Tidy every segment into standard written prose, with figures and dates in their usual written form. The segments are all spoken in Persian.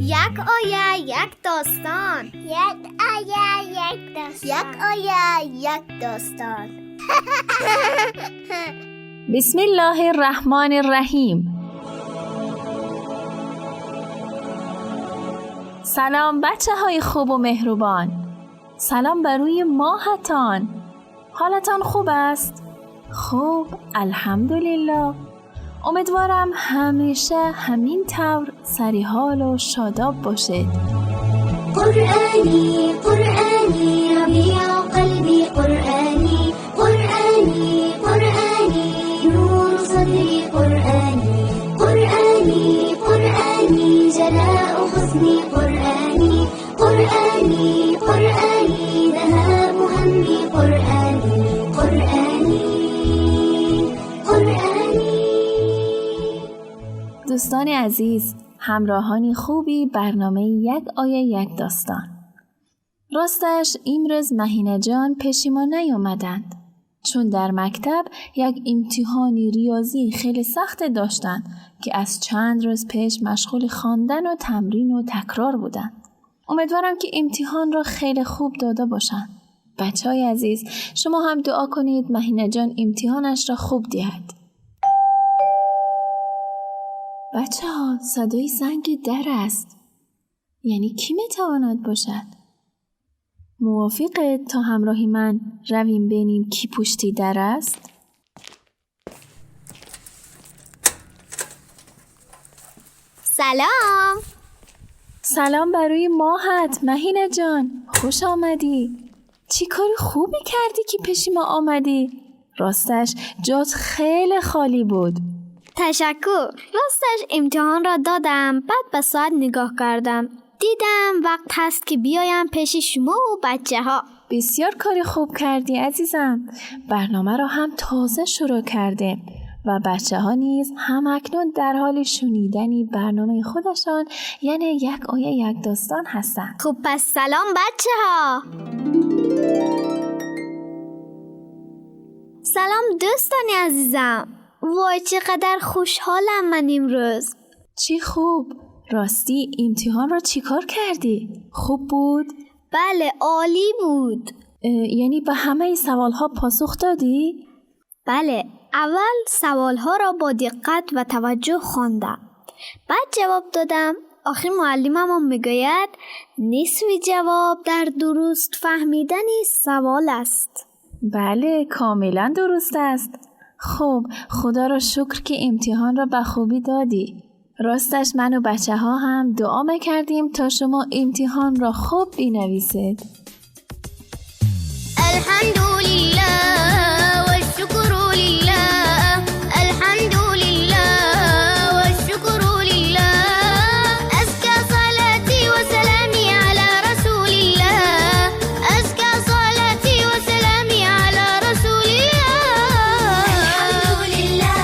یک آیه یک داستان. یک آیه یک داستان. یک آیه یک داستان. بسم الله الرحمن الرحیم. سلام بچه های خوب و مهربان. سلام بر روی ماهتان. حالتان خوب است؟ خوب، الحمدلله. امیدوارم همیشه همین طور سریحال و شاداب باشید. قرآنی قرآنی ربیع قلبی قرآنی قرآنی قرآنی نور صدری قرآنی قرآنی قرآنی جلاء حزنی قرآنی قرآنی قرآنی ذهاب همي قرآنی قرآنی قرآنی. دوستان عزیز، همراهانی خوبی برنامه یک آیه یک داستان. راستش امروز مهینه جان پشیمان نیامدند، چون در مکتب یک امتحانی ریاضی خیلی سخت داشتند که از چند روز پیش مشغول خواندن و تمرین و تکرار بودند. امیدوارم که امتحان را خیلی خوب داده باشند. بچه‌های عزیز، شما هم دعا کنید مهینه جان امتحانش را خوب دهد. بچه ها، صدای زنگ در است. یعنی کی میتواند باشد؟ موافقه تا همراهی من رویم ببینیم کی پشتی در است؟ سلام. سلام برای ماهت مهینه جان. خوش آمدی. چی کار خوبی کردی که پیش ما آمدی؟ راستش جات خیلی خالی بود. تشکر. راستش امتحان را دادم، بعد به ساعت نگاه کردم، دیدم وقت هست که بیایم پیش شما و بچه ها. بسیار کاری خوب کردی عزیزم. برنامه را هم تازه شروع کرده و بچه ها نیز هم اکنون در حال شنیدنی برنامه خودشان، یعنی یک آیه یک داستان هستند. خب پس سلام بچه ها. سلام دوستان عزیزم. وای چقدر خوشحالم من امروز. چی خوب. راستی امتحان را چی کار کردی؟ خوب بود؟ بله عالی بود. یعنی به همه سوال ها پاسخ دادی؟ بله، اول سوال ها را با دقت و توجه خواندم، بعد جواب دادم. آخر معلمم هم میگوید نصف جواب در درست فهمیدن سوال است. بله کاملا درست است. خب خدا را شکر که امتحان را به خوبی دادی. راستش من و بچه ها هم دعا میکردیم تا شما امتحان را خوب بنویسید. الحمدلله والشکر لله الحمدلله والشکر لله ازكى صلاتي وسلامي على رسول الله ازكى صلاتي وسلامي على رسول الله الحمدلله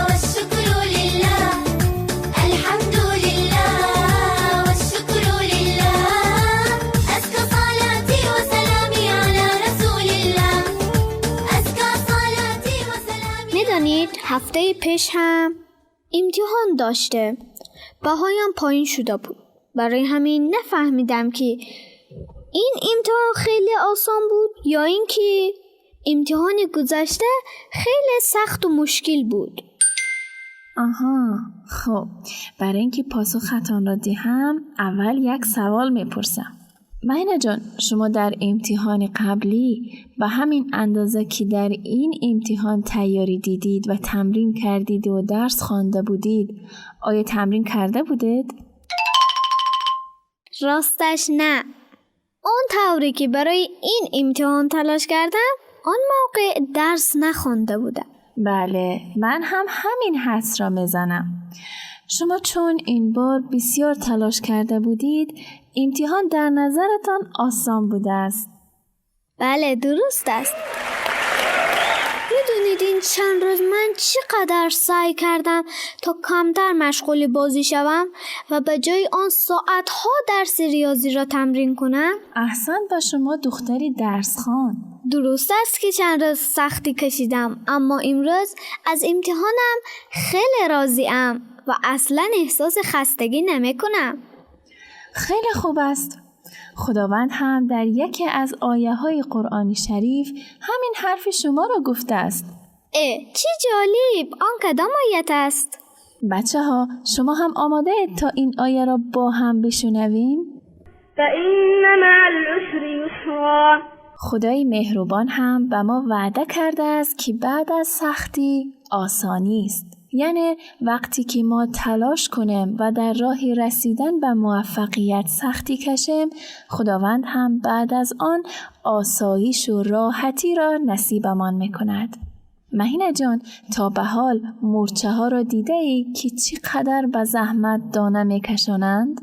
والشکر لله الحمدلله والشکر لله ازكى صلاتي وسلامي على رسول الله ازكى صلاتي وسلامي. میدانید هفته پیش هم امتحان داشته، بهایم پایین شده بود. برای همین نفهمیدم که این امتحان خیلی آسان بود یا اینکه امتحان گذشته خیلی سخت و مشکل بود. آها، خب برای اینکه پاسختان را دهم اول یک سوال میپرسم. مهینه جان، شما در امتحان قبلی به همین اندازه که در این امتحان تیاری دیدید و تمرین کردید و درس خوانده بودید، آیا تمرین کرده بودید؟ راستش نه. اون طوری که برای این امتحان تلاش کردم آن موقع درس نخوانده بودم. بله، من هم همین حدس را میزنم. شما چون این بار بسیار تلاش کرده بودید، امتحان در نظرتان آسان بوده است. بله درست است. میدونید این چند روز من چقدر سعی کردم تا کمتر مشغول بازی شوم و به جای آن ساعتها درس ریاضی را تمرین کنم. احسن به شما دختری درس خوان. درست است که چند روز سختی کشیدم، اما امروز از امتحانم خیلی راضیم و اصلا احساس خستگی نمی کنم. خیلی خوب است. خداوند هم در یکی از آیه‌های قرآن شریف همین حرف شما را گفته است. چی جالب! آن کدام آیت است؟ بچه ها شما هم آماده اید تا این آیه را با هم بشنویم؟ فإن مع العسر يسرا. خدای مهربان هم به ما وعده کرده است که بعد از سختی آسانی است. یعنی وقتی که ما تلاش کنیم و در راه رسیدن به موفقیت سختی کشیم، خداوند هم بعد از آن آسایش و راحتی را نصیبمان میکند. مهینه جان، تا به حال مورچه ها را دیده ای که چقدر به زحمت دانه میکشانند؟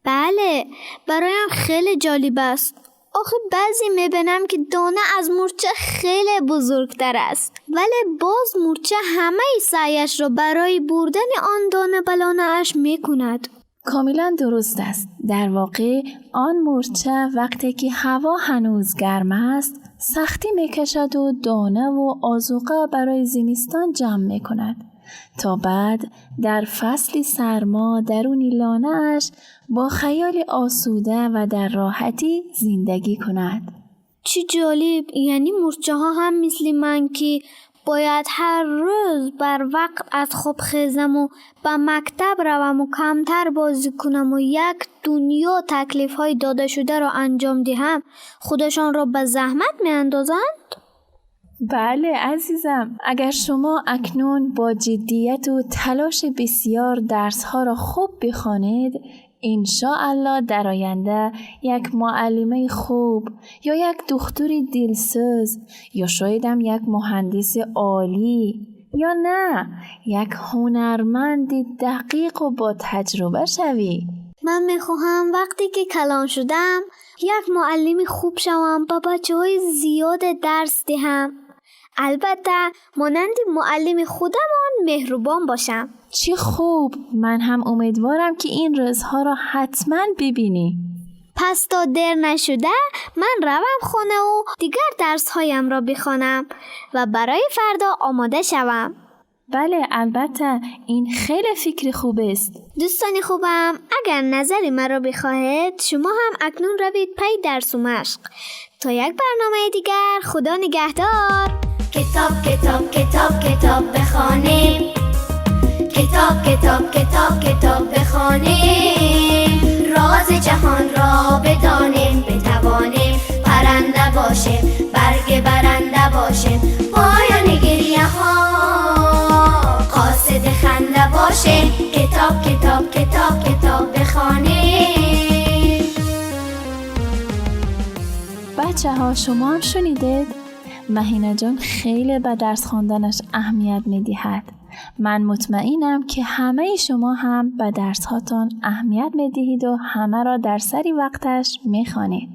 بله، برایم خیلی جالب است. آخه بعضی میبینم که دانه از مورچه خیلی بزرگتر است، ولی باز مورچه همه سعیش را برای بردن آن دانه بلانه اش میکند. کاملا درست است. در واقع آن مورچه وقتی که هوا هنوز گرم است سختی میکشد و دانه و آذوقه برای زمستان جمع میکند تا بعد در فصل سرما درون لانه اش با خیال آسوده و در راحتی زندگی کند. چی جالب! یعنی مورچه ها هم مثل من که باید هر روز بر وقت از خواب خیزم و به مکتب روم و کمتر بازی کنم و یک دنیا تکلیف های داده شده را انجام دهم، خودشان را به زحمت می اندازند؟ بله عزیزم، اگر شما اکنون با جدیت و تلاش بسیار درسها را خوب بخوانید، انشاءالله در آینده یک معلمه خوب یا یک دکتر دلسوز یا شاید هم یک مهندس عالی یا نه یک هنرمند دقیق و با تجربه شوی. من میخواهم وقتی که کلان شدم یک معلم خوب شوم، با بچه‌های زیاد درس دهم. البته مانند معلم خودمان مهربان باشم. چی خوب! من هم امیدوارم که این روزها را حتما ببینی. پس تا دیر نشده من روم خانه و دیگر درس‌هایم را بخوانم و برای فردا آماده شوم. بله البته این خیلی فکر خوب است. دوستان خوبم، اگر نظر مرا بخواهید شما هم اکنون روید پی درس و مشق. تا یک برنامه دیگر، خدا نگهدار. کتاب کتاب کتاب کتاب بخوانیم، کتاب کتاب کتاب کتاب بخوانیم، راز جهان را بدانیم، بتوانیم پرنده باشیم، برگ برنده باشیم، پایان گریه ها قاصد خنده باشیم. کتاب کتاب کتاب کتاب بخوانیم. بچه ها شما هم شنیدید؟ مهینه جان خیلی به درس خواندنش اهمیت میدهد. من مطمئنم که همه شما هم به درس هاتون اهمیت میدهید و همه را در سری وقتش میخوانید.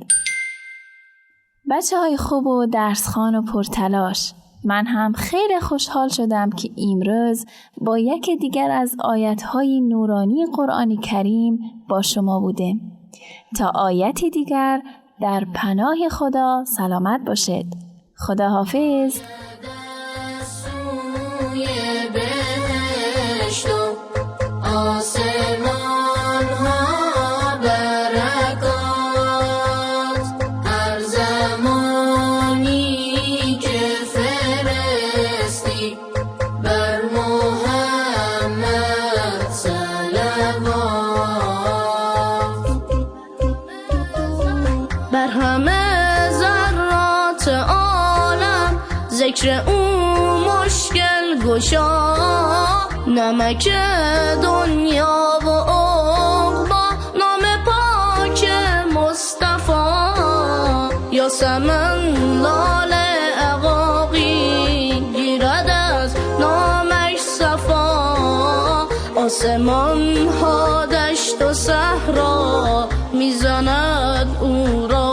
بچه های خوب و درس خوان و پرتلاش، من هم خیلی خوشحال شدم که امروز با یک دیگر از آیت‌های نورانی قرآن کریم با شما بودیم. تا آیتی دیگر در پناه خدا سلامت باشید. خدا حافظ. ذکر او مشکل گشا، نمک دنیا و عقبا، نام پاک مصطفی، یاسمن لال عقاقی، گیرد از نامش صفا، آسمان ها دشت و صحرا، میزند او را